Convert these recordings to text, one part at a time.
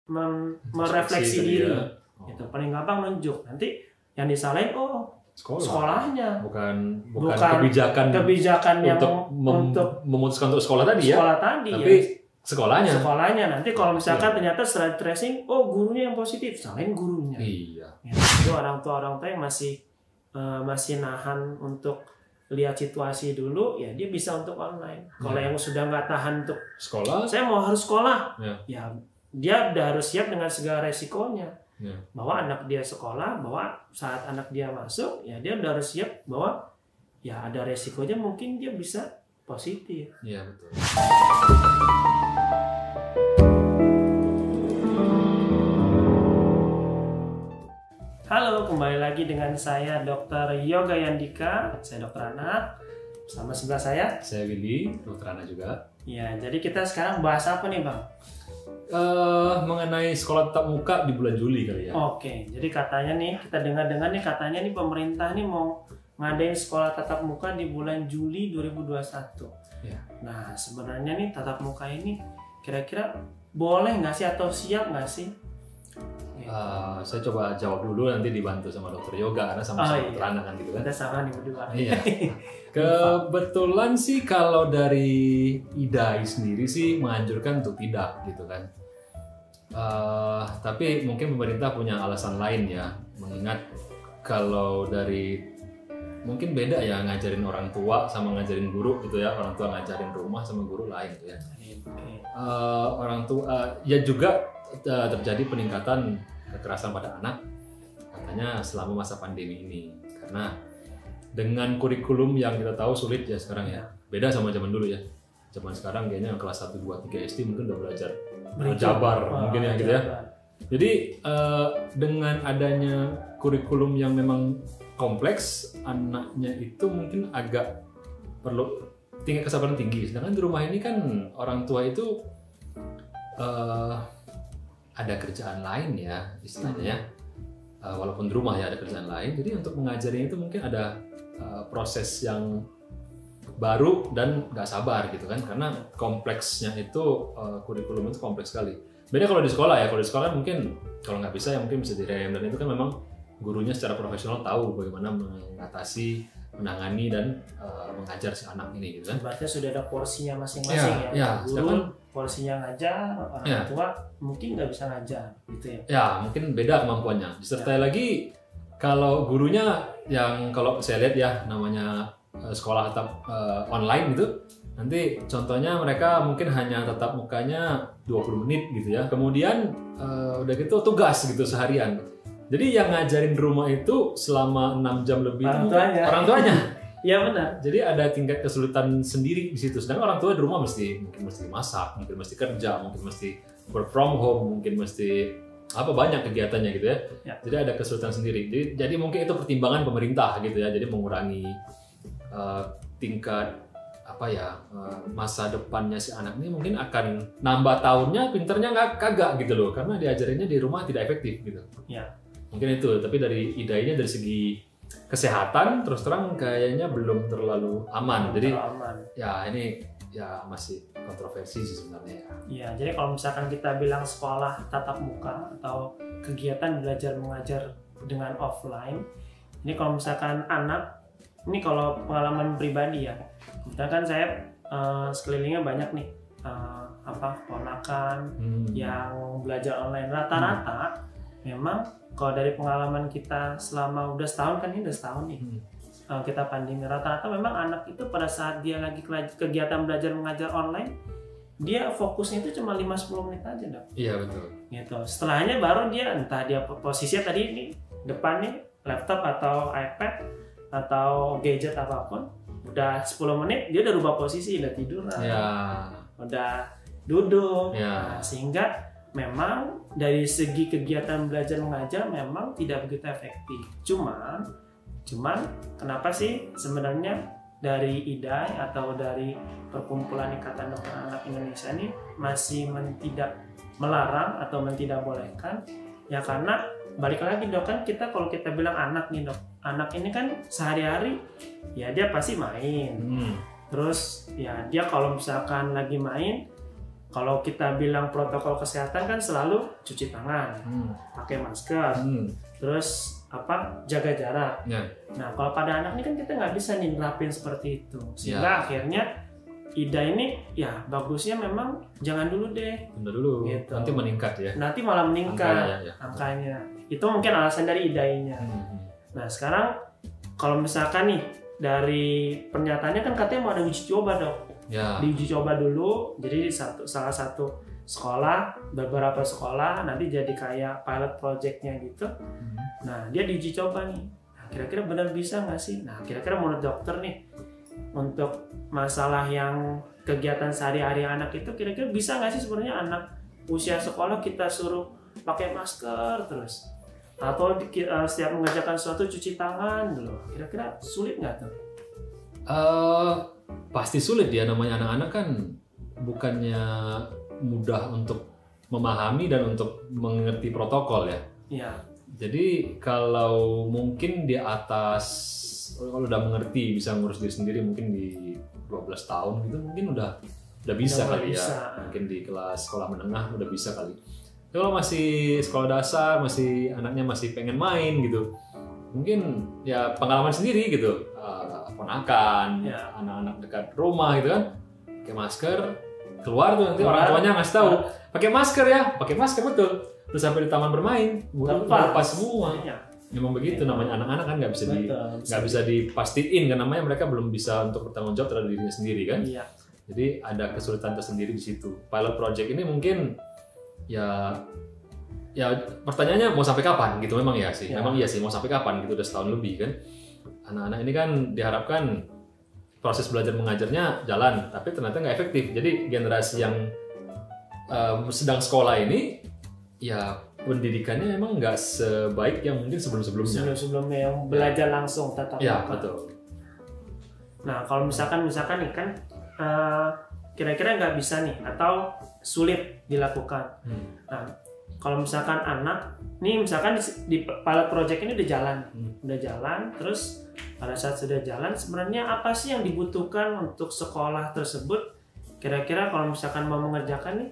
merefleksi diri. Itu paling gampang nunjuk. Nanti yang disalahin sekolahnya, bukan kebijakan yang untuk memutuskan untuk sekolah tadi ya. Tapi sekolahnya. Nanti kalau misalkan ternyata setelah tracing, gurunya yang positif, salahin gurunya. Iya. Itu orang tua yang masih nahan untuk lihat situasi dulu, ya dia bisa untuk online. Kalau yang sudah nggak tahan untuk sekolah, saya harus sekolah, ya dia udah harus siap dengan segala resikonya. Bahwa anak dia sekolah, bahwa saat anak dia masuk, ya dia udah harus siap bahwa ya ada resikonya, mungkin dia bisa positif. Iya betul. Halo, kembali lagi dengan saya Dr. Yoga Yandika, saya dokter anak. Bersama sebelah saya Willy, dokter anak juga. Ya, jadi kita sekarang bahas apa nih, Bang? Mengenai sekolah tatap muka di bulan Juli kali ya. Oke, jadi katanya nih, kita dengar-dengar nih katanya nih pemerintah nih mau ngadain sekolah tatap muka di bulan Juli 2021. Ya. Nah, sebenarnya nih tatap muka ini kira-kira boleh nggak sih atau siap nggak sih? Saya coba jawab dulu, nanti dibantu sama dokter Yoga karena sama-sama dokter anak kan gitu kan. Kita sama nih berdua. Iya. Kebetulan sih kalau dari IDAI sendiri sih menganjurkan untuk tidak gitu kan. Tapi mungkin pemerintah punya alasan lain ya, mengingat kalau dari mungkin beda ya ngajarin orang tua sama ngajarin guru gitu ya. Orang tua ngajarin rumah sama guru lain gitu ya. Orang tua ya juga terjadi peningkatan kekerasan pada anak katanya selama masa pandemi ini, karena dengan kurikulum yang kita tahu sulit ya sekarang ya, beda sama zaman dulu ya. Zaman sekarang kayaknya kelas 1, 2, 3 SD mungkin udah belajar jabar mungkin ya gitu ya. Jadi dengan adanya kurikulum yang memang kompleks, anaknya itu mungkin agak perlu tingkat kesabaran tinggi. Sedangkan di rumah ini kan orang tua itu ada kerjaan lain ya istilahnya ya. Walaupun di rumah ya ada kerjaan lain, jadi untuk mengajarinya itu mungkin ada proses yang baru dan nggak sabar gitu kan, karena kompleksnya itu kurikulum itu kompleks sekali. Beda kalau di sekolah ya, kalau di sekolah mungkin kalau nggak bisa ya mungkin bisa direm, dan itu kan memang gurunya secara profesional tahu bagaimana mengatasi, menangani dan mengajar si anak ini gitu kan. Berarti sudah ada porsinya masing-masing ya. Guru porsinya ngajar, orang tua mungkin nggak bisa ngajar gitu ya. Ya mungkin beda kemampuannya. Disertai lagi kalau gurunya yang kalau saya lihat ya namanya sekolah tatap online gitu. Nanti contohnya mereka mungkin hanya tatap mukanya 20 menit gitu ya. Kemudian udah gitu tugas gitu seharian. Jadi yang ngajarin di rumah itu selama 6 jam lebih orang tuanya. Iya benar. Jadi ada tingkat kesulitan sendiri di situ. Sedangkan orang tua di rumah mungkin mesti masak, mungkin mesti kerja, mungkin mesti work from home, mungkin mesti banyak kegiatannya gitu ya. Jadi ada kesulitan sendiri. Jadi mungkin itu pertimbangan pemerintah gitu ya. Jadi mengurangi tingkat masa depannya si anak ini, mungkin akan nambah tahunnya, pinternya kagak gitu loh, karena diajarinnya di rumah tidak efektif gitu. Ya. Mungkin itu, tapi dari idenya dari segi kesehatan terus terang kayaknya belum terlalu aman. Jadi ya ini ya masih kontroversi sih sebenarnya ya. Iya, jadi kalau misalkan kita bilang sekolah tatap muka atau kegiatan belajar mengajar dengan offline, ini kalau misalkan anak, ini kalau pengalaman pribadi ya, misalkan saya sekelilingnya banyak nih ponakan yang belajar online, rata-rata memang kalau dari pengalaman kita selama udah setahun kan, ini udah setahun nih kita pandemi, rata-rata memang anak itu pada saat dia lagi kegiatan belajar mengajar online, dia fokusnya itu cuma 5-10 menit aja dok. Iya betul. Gitu. Setelahnya baru dia entah dia posisinya tadi ini depan nih laptop atau iPad atau gadget apapun, udah 10 menit dia udah rubah posisi, udah tidur, udah duduk, nah, sehingga memang dari segi kegiatan belajar mengajar memang tidak begitu efektif. Cuman kenapa sih sebenarnya dari IDAI atau dari Perkumpulan Ikatan Dokter Anak Indonesia ini masih tidak melarang atau tidak bolehkan? Ya karena balik lagi dok, kan kalau kita bilang anak nih dok, anak ini kan sehari-hari ya dia pasti main. Terus ya dia kalau misalkan lagi main, kalau kita bilang protokol kesehatan kan selalu cuci tangan, pakai masker, terus jaga jarak. Nah kalau pada anak ini kan kita nggak bisa nih nerapin seperti itu, sehingga akhirnya IDA ini ya bagusnya memang jangan dulu deh. Tunda dulu, gitu. Nanti meningkat ya. Nanti malah meningkat angkanya. Itu mungkin alasan dari IDA-nya. Nah sekarang kalau misalkan nih dari pernyataannya kan katanya mau ada uji coba dok. Diuji coba dulu, jadi salah satu sekolah, beberapa sekolah nanti jadi kayak pilot project-nya gitu. Nah dia diuji coba nih. Nah, kira-kira benar bisa nggak sih? Nah kira-kira menurut dokter nih, untuk masalah yang kegiatan sehari-hari anak itu kira-kira bisa nggak sih sebenarnya anak usia sekolah kita suruh pakai masker terus, atau setiap mengerjakan sesuatu cuci tangan dulu, kira-kira sulit nggak tuh? Pasti sulit ya, namanya anak-anak kan bukannya mudah untuk memahami dan untuk mengerti protokol ya. Jadi kalau mungkin di atas, kalau udah mengerti bisa ngurus diri sendiri mungkin di 12 tahun gitu mungkin udah bisa kali ya. Mungkin di kelas sekolah menengah udah bisa kali. Kalau masih sekolah dasar, anaknya masih pengen main gitu, mungkin ya pengalaman sendiri gitu, ponakan, anak-anak dekat rumah gitu kan, pakai masker, keluar tuh nanti orang tuanya ngasih tahu, pakai masker ya, pakai masker betul. Terus sampai di taman bermain, lepas semua. Memang begitu, namanya anak-anak kan nggak bisa dipastiin kan, namanya mereka belum bisa untuk bertanggung jawab terhadap dirinya sendiri kan. Jadi ada kesulitan tersendiri di situ. Pilot project ini mungkin ya pertanyaannya mau sampai kapan gitu, memang iya sih mau sampai kapan gitu, udah setahun lebih kan. Anak-anak ini kan diharapkan proses belajar mengajarnya jalan, tapi ternyata nggak efektif. Jadi generasi yang sedang sekolah ini ya pendidikannya memang nggak sebaik yang mungkin sebelumnya yang belajar langsung tatap muka. Betul. Nah kalau misalkan nih kan kira-kira nggak bisa nih atau sulit dilakukan. Nah kalau misalkan anak nih, misalkan di pilot project ini udah jalan, terus pada saat sudah jalan sebenarnya apa sih yang dibutuhkan untuk sekolah tersebut? Kira-kira kalau misalkan mau mengerjakan nih,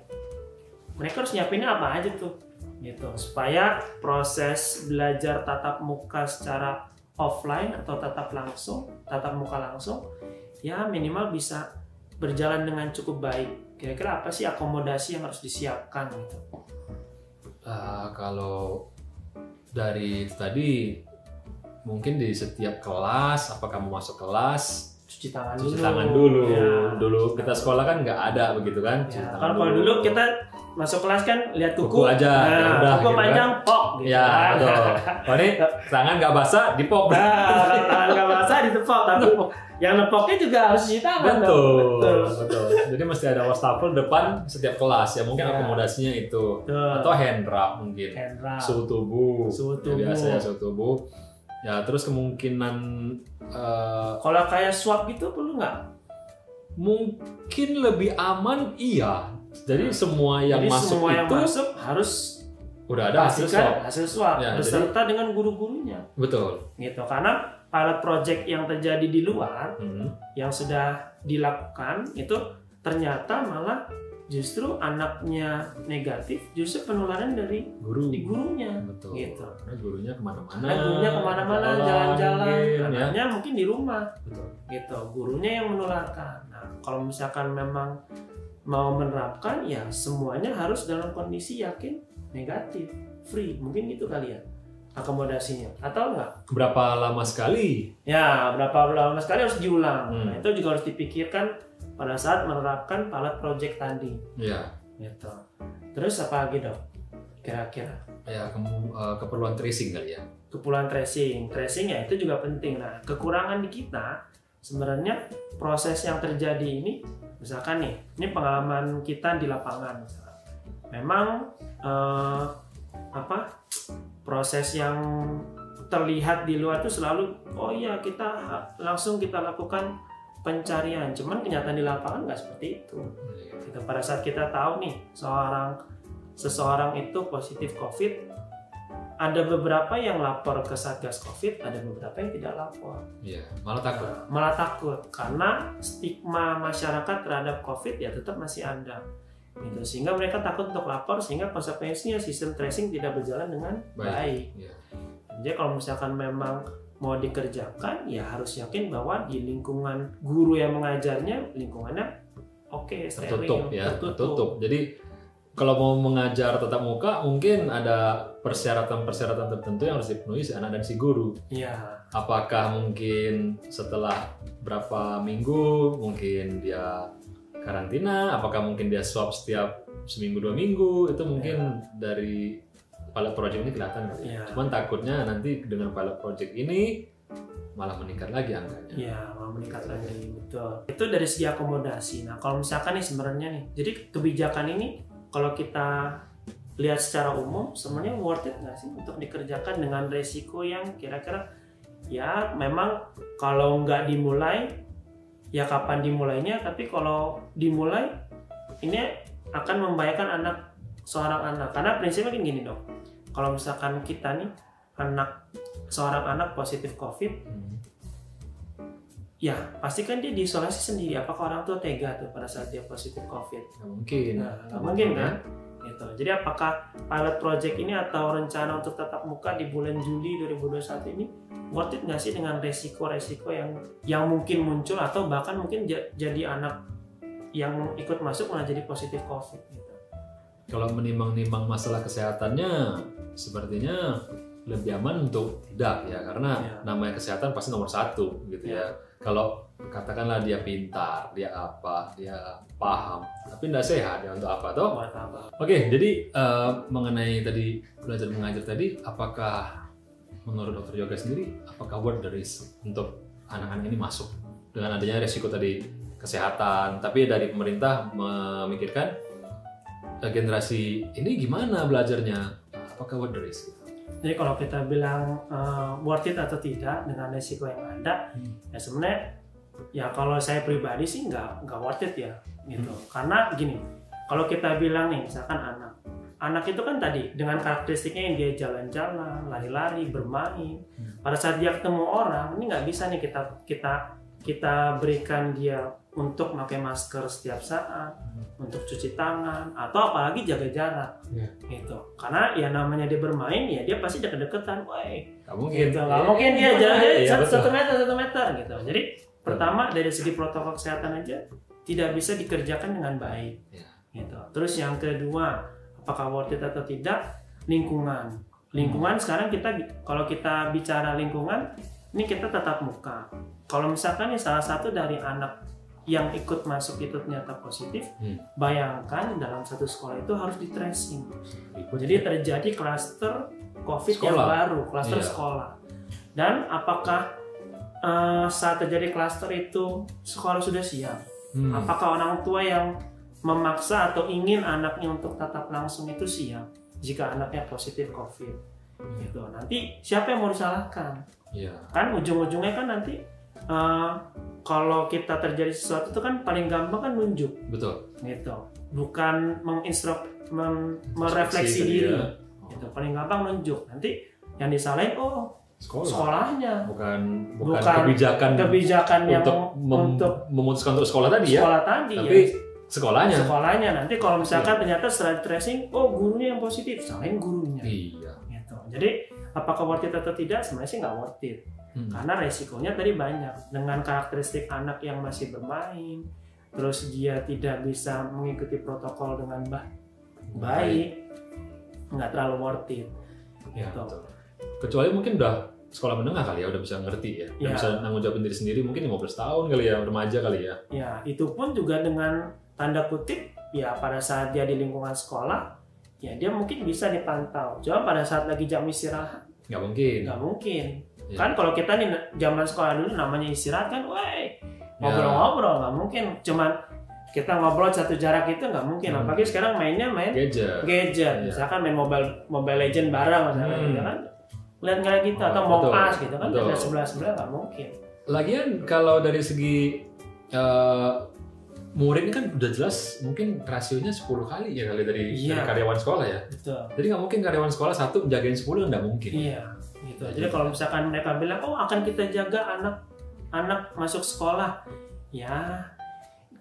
mereka harus nyiapinnya apa aja tuh gitu, supaya proses belajar tatap muka secara offline atau tatap muka langsung ya minimal bisa berjalan dengan cukup baik. Kira-kira apa sih akomodasi yang harus disiapkan gitu? Kalau dari tadi mungkin di setiap kelas, apa kamu masuk kelas cuci tangan dulu. Dulu kita sekolah kan nggak ada begitu kan. Kalau dulu kita masuk kelas kan lihat kuku aja, udah, kuku gitu panjang kan. pok gitu. Betul. Kalau ini tangan nggak basah dipok. Tangan nggak basah ditepok, tapi yang nepoknya juga harus cuci tangan. Betul. Jadi mesti ada wastafel depan setiap kelas ya, mungkin akomodasinya itu. Atau hand wrap mungkin. Suhu tubuh. Biasa ya suhu tubuh. Ya terus kemungkinan kalau kayak swab gitu perlu nggak? Mungkin lebih aman, iya. Jadi semua yang masuk harus udah ada hasil swab beserta dengan guru-gurunya. Betul. Gitu, karena pilot project yang terjadi di luar yang sudah dilakukan itu ternyata malah justru anaknya negatif, justru penularan dari gurunya. Betul. Gitu. Karena gurunya kemana-mana. Jalan-jalan. Anaknya mungkin di rumah. Betul. Gitu. Gurunya yang menularkan. Nah, kalau misalkan memang mau menerapkan ya semuanya harus dalam kondisi yakin negatif, free, mungkin gitu kali ya akomodasinya, atau enggak? Berapa lama sekali? Ya, berapa lama sekali harus diulang. Nah, itu juga harus dipikirkan pada saat menerapkan pilot project tadi. Iya. Gitu. Terus apa lagi dok? Kira-kira? Ya, keperluan tracing kali ya. Keperluan tracing ya itu juga penting. Nah, kekurangan di kita sebenarnya proses yang terjadi ini, misalkan nih, ini pengalaman kita di lapangan. Misalkan. Memang proses yang terlihat di luar itu selalu, oh iya kita langsung kita lakukan pencarian. Cuman kenyataan di lapangan nggak seperti itu. Gitu. Pada saat kita tahu nih seseorang itu positif COVID, ada beberapa yang lapor ke Satgas COVID, ada beberapa yang tidak lapor. Iya, malah takut. Karena stigma masyarakat terhadap COVID ya tetap masih ada. gitu. Sehingga mereka takut untuk lapor, sehingga konsekuensinya sistem tracing tidak berjalan dengan baik. Jadi kalau misalkan memang mau dikerjakan, ya harus yakin bahwa di lingkungan guru yang mengajarnya, lingkungannya steril, tertutup. Jadi kalau mau mengajar tatap muka, mungkin ada persyaratan-persyaratan tertentu yang harus dipenuhi si anak dan si guru. Iya. Apakah mungkin setelah berapa minggu, mungkin dia karantina, apakah mungkin dia swab setiap seminggu 2 minggu, itu mungkin dari pilot project ini kelihatan kali. Cuman takutnya nanti dengan pilot project ini malah meningkat lagi angkanya. Iya, malah meningkat lagi, betul. Itu dari segi akomodasi. Nah, kalau misalkan nih sebenarnya nih, jadi kebijakan ini kalau kita lihat secara umum, sebenarnya worth it nggak sih untuk dikerjakan dengan resiko yang kira-kira ya memang kalau nggak dimulai, ya kapan dimulainya, tapi kalau dimulai ini akan membahayakan seorang anak. Karena prinsipnya kan gini dong, kalau misalkan kita nih seorang anak positif COVID, ya pasti kan dia diisolasi sendiri. Apakah orang tua tega tuh pada saat dia positif COVID? Nggak mungkin. Nggak mungkin kan? Gitu. Jadi apakah pilot project ini atau rencana untuk tatap muka di bulan Juli 2021 ini worth it nggak sih dengan resiko-resiko yang mungkin muncul, atau bahkan mungkin jadi anak yang ikut masuk malah jadi positif COVID? Gitu. Kalau menimbang-nimbang masalah kesehatannya, sepertinya lebih aman untuk tidak ya, karena namanya kesehatan pasti nomor 1 gitu ya. Kalau katakanlah dia pintar, dia paham, tapi tidak sehat ya untuk apa toh? Oke, jadi mengenai tadi belajar mengajar tadi, apakah menurut Dr. Yoga sendiri, apakah worth the risk untuk anak-anak ini masuk dengan adanya resiko tadi kesehatan, tapi dari pemerintah memikirkan generasi ini gimana belajarnya, apakah worth the risk? Jadi kalau kita bilang worth it atau tidak dengan resiko yang ada, ya sebenarnya ya kalau saya pribadi sih nggak worth it ya gitu. Karena gini, kalau kita bilang nih misalkan anak itu kan tadi dengan karakteristiknya yang dia jalan-jalan, lari-lari, bermain. Pada saat dia ketemu orang, ini nggak bisa nih kita berikan dia untuk pakai masker setiap saat, untuk cuci tangan, atau apalagi jaga jarak, gitu. Karena ya namanya dia bermain, ya dia pasti deket-deketan, nggak mungkin, gitu. Nggak mungkin dia jalan 1 meter, gitu. Jadi pertama dari segi protokol kesehatan aja tidak bisa dikerjakan dengan baik, gitu. Terus yang kedua, apakah worth it atau tidak? Lingkungan sekarang kalau kita bicara lingkungan, ini kita tatap muka. Kalau misalkan nih salah satu dari anak yang ikut masuk itu ternyata positif, bayangkan dalam satu sekolah itu harus di tracing. Jadi terjadi klaster COVID yang baru, klaster sekolah. Dan apakah saat terjadi klaster itu sekolah sudah siap? Apakah orang tua yang memaksa atau ingin anaknya untuk tatap langsung itu siap jika anaknya positif COVID? Gitu. Nanti siapa yang mau disalahkan? Kan ujung-ujungnya kan nanti kalau kita terjadi sesuatu itu kan paling gampang kan nunjuk, betul, gitu, bukan merefleksi diri, gitu. Paling gampang nunjuk, nanti yang disalahin sekolahnya, bukan kebijakan yang untuk memutuskan untuk sekolah tadi, tapi sekolahnya. Nanti kalau misalkan ternyata setelah tracing, gurunya yang positif, salahin gurunya, gitu. Jadi apakah worth it atau tidak? Sebenarnya sih nggak worth it. Karena resikonya tadi banyak, dengan karakteristik anak yang masih bermain, terus dia tidak bisa mengikuti protokol dengan baik, nggak terlalu worth it. Gitu. Kecuali mungkin udah sekolah menengah kali ya, udah bisa ngerti ya, bisa nanggung jawabin diri sendiri, mungkin 15 tahun kali ya, remaja kali ya. Ya, itu pun juga dengan tanda kutip, ya pada saat dia di lingkungan sekolah, ya dia mungkin bisa dipantau. Cuma pada saat lagi jam istirahat, nggak mungkin. Kan kalau kita nih zaman sekolah dulu namanya istirahat kan, ngobrol-ngobrol, nggak mungkin. Cuman kita ngobrol satu jarak itu nggak mungkin. Apalagi sekarang main gadget. Misalkan main Mobile Legend bareng, misalkan, gitu kan. Lihat kayak gitu, atau mau pas gitu kan, dari sebelah nggak mungkin. Lagian kalau dari segi murid ini kan udah jelas mungkin rasionya 10 kali ya kali dari karyawan sekolah ya. Betul. Jadi nggak mungkin karyawan sekolah satu jagain 10, nggak mungkin. Iya. Gitu. Jadi kalau misalkan mereka bilang akan kita jaga anak masuk sekolah, ya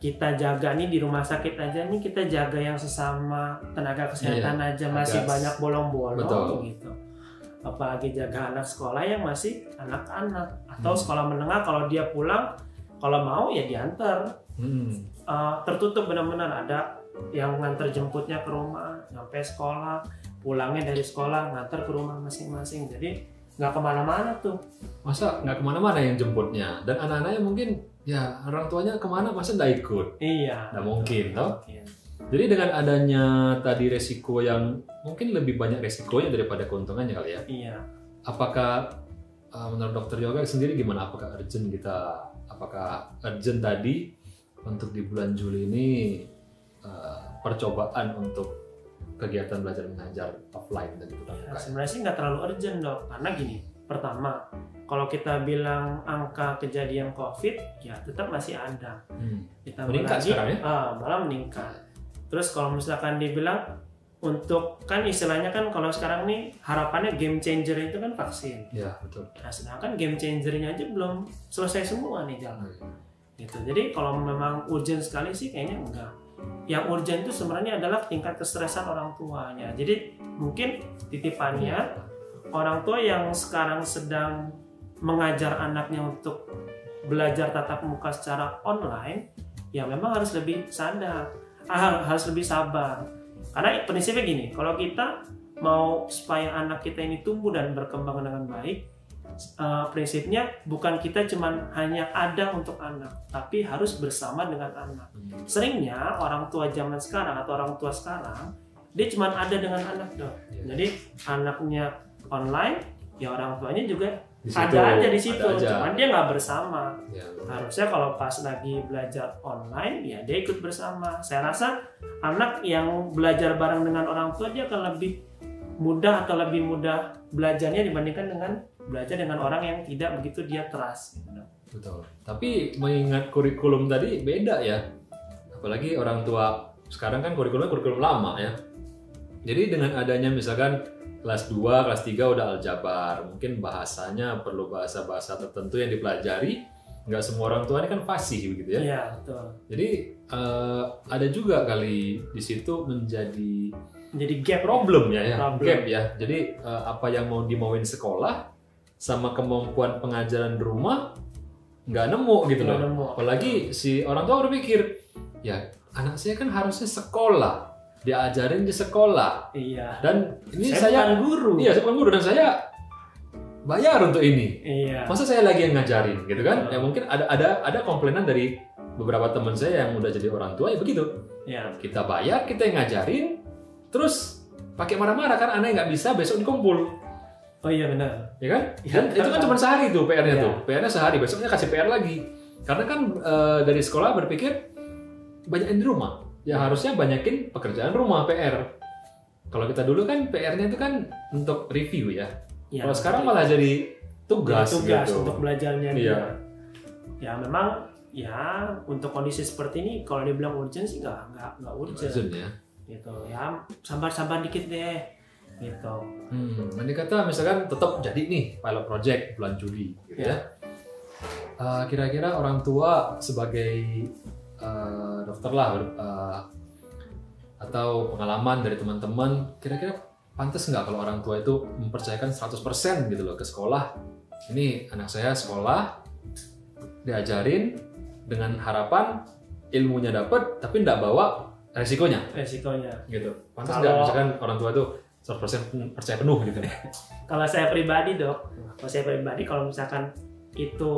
kita jaga nih di rumah sakit aja nih, kita jaga yang sesama tenaga kesehatan aja masih banyak bolong-bolong gitu. Apalagi jaga anak sekolah yang masih anak-anak atau sekolah menengah, kalau dia pulang kalau mau ya diantar. Tertutup benar-benar, ada yang nganter jemputnya ke rumah sampai sekolah, pulangnya dari sekolah nganter ke rumah masing-masing, jadi nggak kemana-mana tuh. Masa nggak kemana-mana yang jemputnya, dan anak-anaknya mungkin ya orang tuanya kemana masa nggak ikut? Iya. Nggak mungkin, toh. Jadi dengan adanya tadi resiko yang mungkin lebih banyak resikonya daripada keuntungannya kali ya. Iya. Apakah menurut dokter Yoga sendiri gimana? Apakah urgent tadi untuk di bulan Juli ini percobaan untuk kegiatan belajar mengajar offline dan tetap muka? Sebenarnya sih nggak terlalu urgent dok, karena gini, pertama kalau kita bilang angka kejadian COVID ya tetap masih ada. Kita meningkat sekarang ya? Malah meningkat. Terus kalau misalkan dibilang untuk, kan istilahnya kan kalau sekarang nih harapannya game changer itu kan vaksin. Ya betul. Nah sedangkan game changernya aja belum selesai semua nih jalan. Gitu. Jadi kalau memang urgent sekali sih kayaknya enggak. Yang urgent itu sebenarnya adalah tingkat kestresan orang tuanya. Jadi mungkin titipannya orang tua yang sekarang sedang mengajar anaknya untuk belajar tatap muka secara online, ya memang harus lebih sadar, harus lebih sabar. Karena prinsipnya gini, kalau kita mau supaya anak kita ini tumbuh dan berkembang dengan baik, prinsipnya bukan kita cuman hanya ada untuk anak, tapi harus bersama dengan anak. Seringnya orang tua zaman sekarang atau orang tua sekarang dia cuman ada dengan anak dong. Jadi anaknya online, ya orang tuanya juga ada aja di situ, cuman dia nggak bersama. Harusnya kalau pas lagi belajar online, ya dia ikut bersama. Saya rasa anak yang belajar bareng dengan orang tua dia akan lebih mudah belajarnya dibandingkan dengan belajar dengan orang yang tidak begitu dia trust. Betul. Tapi mengingat kurikulum tadi beda ya. Apalagi orang tua sekarang kan kurikulum lama ya. Jadi dengan adanya misalkan kelas 2, kelas 3 udah aljabar, mungkin bahasanya perlu bahasa-bahasa tertentu yang dipelajari. Nggak semua orang tua ini kan fasih begitu ya. Iya, betul. Jadi ada juga kali di situ menjadi gap problem ya. Gap ya. Jadi apa yang mau dimauin sekolah sama kemampuan pengajaran di rumah nggak nemu gitu loh. Apalagi si orang tua berpikir, ya anak saya kan harusnya sekolah, diajarin di sekolah. Iya. Dan ini saya bukan guru. Iya, saya bukan guru dan saya bayar untuk ini. Iya. Masa saya lagi yang ngajarin gitu kan? Ya mungkin ada komplainan dari beberapa teman saya yang udah jadi orang tua ya begitu. Iya. Kita bayar, kita yang ngajarin, terus pakai marah-marah kan anaknya nggak bisa besok dikumpul. Oh iya benar. Ya kan? Ya, dan itu kan cuma sehari tuh PR-nya ya. tuh. PR-nya sehari, besoknya kasih PR lagi. Karena kan dari sekolah berpikir banyakin di rumah. Ya harusnya banyakin pekerjaan rumah PR. Kalau kita dulu kan PR-nya itu kan untuk review ya. Kalau sekarang malah jadi tugas gitu. Untuk belajarnya. Iya. Ya memang ya untuk kondisi seperti ini kalau dibilang urgent sih nggak urgent. Ya. Gitu ya, sabar-sabar dikit deh. Gitu. Nanti kata misalkan tetap jadi nih pilot project bulan Juli gitu ya. Kira-kira orang tua sebagai dokter lah atau pengalaman dari teman-teman, kira-kira pantas nggak kalau orang tua itu mempercayakan 100% gitu loh ke sekolah? Ini anak saya sekolah, diajarin dengan harapan ilmunya dapat, tapi nggak bawa resikonya gitu. Pantas nggak misalkan orang tua itu 100% percaya penuh gitu? Kalau saya pribadi dok, kalau misalkan itu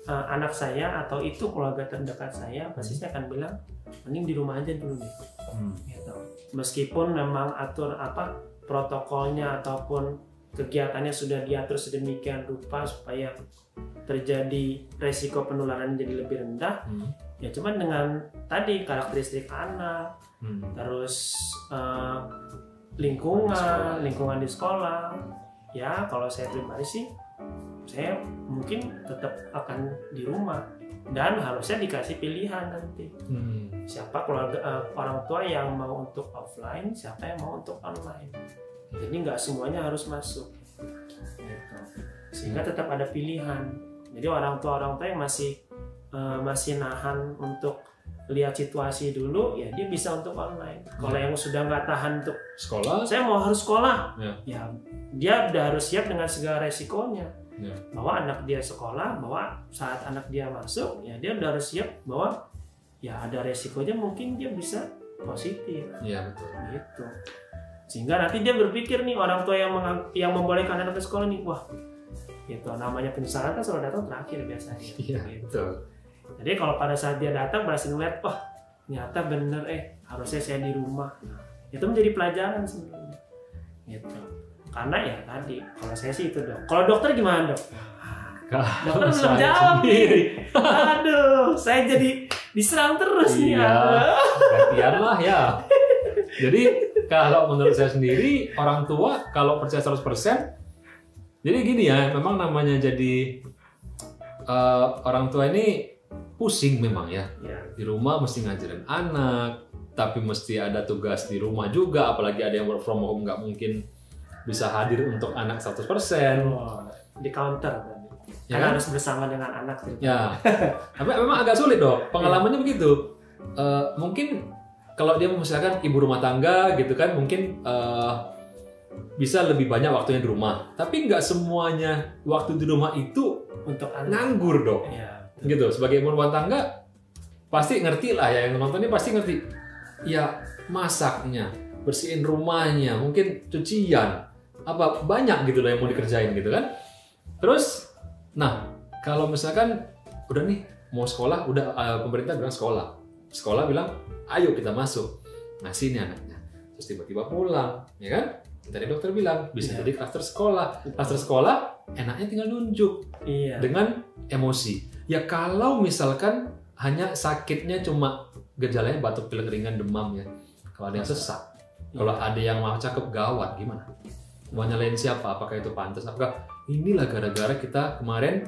anak saya atau itu keluarga terdekat saya, pasti saya akan bilang mending di rumah aja dulu nih. Gitu. Meskipun memang protokolnya ataupun kegiatannya sudah diatur sedemikian rupa supaya terjadi resiko penularan jadi lebih rendah, ya cuman dengan tadi karakteristik anak, terus lingkungan di sekolah, ya kalau saya pribadi sih saya mungkin tetap akan di rumah dan harusnya dikasih pilihan nanti siapa keluarga orang tua yang mau untuk offline, siapa yang mau untuk online. Jadi nggak semuanya harus masuk gitu. Sehingga tetap ada pilihan. Jadi orang tua yang masih nahan untuk lihat situasi dulu, ya dia bisa untuk online. Kalau yang sudah nggak tahan untuk sekolah, saya mau harus sekolah, ya dia udah harus siap dengan segala resikonya. Ya. Bahwa anak dia sekolah, bahwa saat anak dia masuk, ya dia udah harus siap bahwa ya ada resikonya, mungkin dia bisa positif. Iya betul. Gitu. Sehingga nanti dia berpikir nih, orang tua yang membolehkan anak ke sekolah nih, wah, gitu. Namanya penyesalan kan selalu datang terakhir biasanya. Iya gitu. betul. Jadi kalau pada saat dia datang berhasil ngeliat, wah, ternyata bener harusnya saya di rumah. Nah, itu menjadi pelajaran sebenarnya. Gitu. Karena ya tadi, kalau saya sih itu dok. Kalau dokter gimana dok? Dokter belum jawab nih. Aduh, saya jadi diserang terus nih. Gantian lah ya. Jadi kalau menurut saya sendiri, orang tua kalau percaya 100%, jadi gini ya, memang namanya jadi orang tua ini pusing memang ya. Di rumah mesti ngajarin anak, tapi mesti ada tugas di rumah juga, apalagi ada yang work from home, nggak mungkin bisa hadir untuk anak 100%. Di counter ya kan? Kan? Harus bersama dengan anak gitu. Ya, tapi memang agak sulit dong. Pengalamannya begitu. Mungkin kalau dia misalkan ibu rumah tangga gitu kan, mungkin bisa lebih banyak waktunya di rumah. Tapi nggak semuanya waktu di rumah itu untuk anak. nganggur dong. Ya, gitu. Sebagai ibu rumah tangga pasti ngerti lah ya, yang nonton ini pasti ngerti. Ya masaknya, bersihin rumahnya, mungkin cucian, apa banyak gitu lah yang mau dikerjain gitu kan. Terus, nah kalau misalkan udah nih mau sekolah, udah pemerintah bilang sekolah bilang ayo kita masuk, ngasih nih anaknya, terus tiba-tiba pulang, ya kan? Tadi dokter bilang bisa jadi klaster sekolah enaknya tinggal nunjuk dengan emosi. Ya kalau misalkan hanya sakitnya cuma gejalanya batuk pilek ringan demam ya, kalau ada yang sesak, kalau ada yang mau cakep gawat gimana? Mau nyalain siapa? Apakah itu pantas? Apakah inilah gara-gara kita kemarin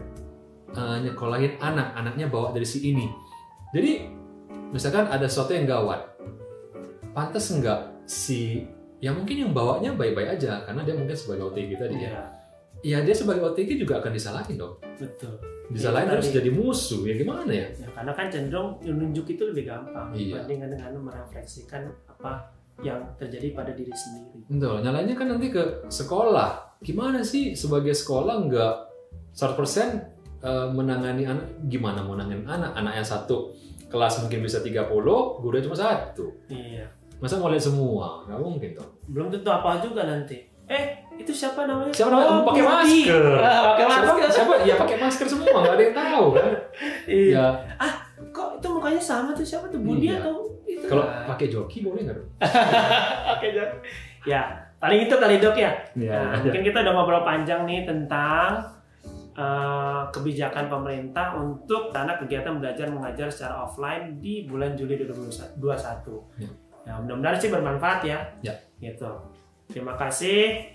nyekolahin anaknya bawa dari si ini. Jadi misalkan ada sesuatu yang gawat, pantas enggak si ya mungkin yang bawanya baik-baik aja karena dia mungkin sebagai OTG tadi ya. Ya dia sebagai OTG juga akan disalahin dong. Betul. Disalahin terus jadi musuh ya gimana ya? Karena kan cenderung nunjuk itu lebih gampang dibandingkan dengan merefleksikan apa yang terjadi pada diri sendiri. Betul, nyalanya kan nanti ke sekolah. Gimana sih sebagai sekolah nggak 100% menangani anak? Gimana mau nanganin anak yang satu kelas mungkin bisa 30, gurunya cuma 1. Iya. Masa mau lihat semua? Nggak mungkin dong. Belum tentu apa juga nanti. Itu siapa namanya? Siapa namanya? Pakai masker. Pakai masker. Siapa? Ya pakai masker semua, nggak ada yang tahu kan? Iya. Kok itu mukanya sama tuh, siapa tuh? Budi atau itu? Kalau pakai joki boleh nggak dong? Pakai joki. Ya, paling itu kali dok ya. Mungkin kita udah ngobrol panjang nih tentang kebijakan pemerintah untuk anak kegiatan belajar mengajar secara offline di bulan Juli 2021. Ya, mudah-mudahan sih bermanfaat ya. Ya. Gitu. Terima kasih.